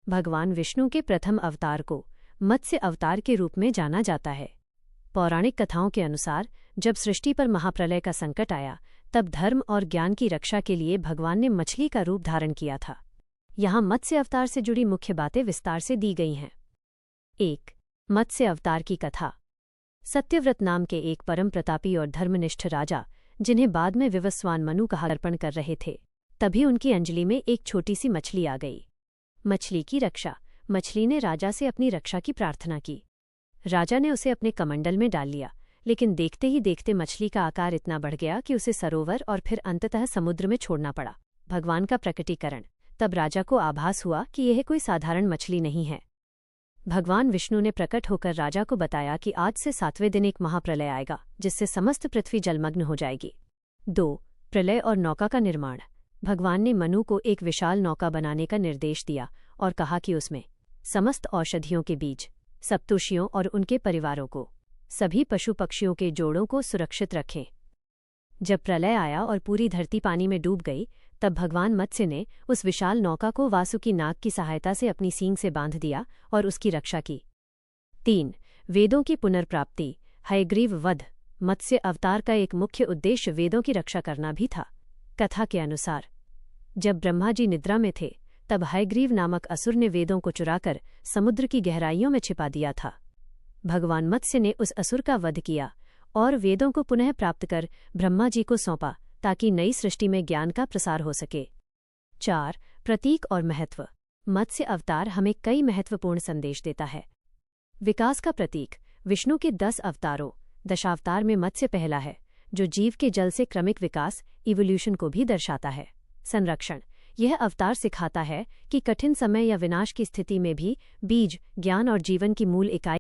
भगवान विष्णु के प्रथम अवतार को मत्स्य अवतार के रूप में जाना जाता है। पौराणिक कथाओं के अनुसार जब सृष्टि पर महाप्रलय का संकट आया तब धर्म और ज्ञान की रक्षा के लिए भगवान ने मछली का रूप धारण किया था। यहाँ मत्स्य अवतार से जुड़ी मुख्य बातें विस्तार से दी गई हैं। 1. मत्स्य अवतार की कथा। सत्यव्रत नाम के एक परम प्रतापी और धर्मनिष्ठ राजा, जिन्हें बाद में विवस्वान मनु कहा, अर्पण कर रहे थे, तभी उनकी अंजलि में एक छोटी सी मछली आ गई। मछली की रक्षा। मछली ने राजा से अपनी रक्षा की प्रार्थना की। राजा ने उसे अपने कमंडल में डाल लिया, लेकिन देखते ही देखते मछली का आकार इतना बढ़ गया कि उसे सरोवर और फिर अंततः समुद्र में छोड़ना पड़ा। भगवान का प्रकटीकरण। तब राजा को आभास हुआ कि यह कोई साधारण मछली नहीं है। भगवान विष्णु ने प्रकट होकर राजा को बताया कि आज से 7वें दिन एक महाप्रलय आएगा, जिससे समस्त पृथ्वी जलमग्न हो जाएगी। 2. प्रलय और नौका का निर्माण। भगवान ने मनु को एक विशाल नौका बनाने का निर्देश दिया और कहा कि उसमें समस्त औषधियों के बीज, सप्तर्षियों और उनके परिवारों को, सभी पशु पक्षियों के जोड़ों को सुरक्षित रखें। जब प्रलय आया और पूरी धरती पानी में डूब गई, तब भगवान मत्स्य ने उस विशाल नौका को वासुकी नाग की सहायता से अपनी सींग से बांध दिया और उसकी रक्षा की। 3. वेदों की पुनर्प्राप्ति। हयग्रीव वध। मत्स्य अवतार का एक मुख्य उद्देश्य वेदों की रक्षा करना भी था। कथा के अनुसार जब ब्रह्मा जी निद्रा में थे, तब हयग्रीव नामक असुर ने वेदों को चुराकर समुद्र की गहराइयों में छिपा दिया था। भगवान मत्स्य ने उस असुर का वध किया और वेदों को पुनः प्राप्त कर ब्रह्मा जी को सौंपा, ताकि नई सृष्टि में ज्ञान का प्रसार हो सके। 4. प्रतीक और महत्व। मत्स्य अवतार हमें कई महत्वपूर्ण संदेश देता है। विकास का प्रतीक। विष्णु के 10 अवतारों, दशावतार में मत्स्य पहला है, जो जीव के जल से क्रमिक विकास, इवोल्यूशन को भी दर्शाता है। संरक्षण। यह अवतार सिखाता है कि कठिन समय या विनाश की स्थिति में भी बीज, ज्ञान और जीवन की मूल इकाई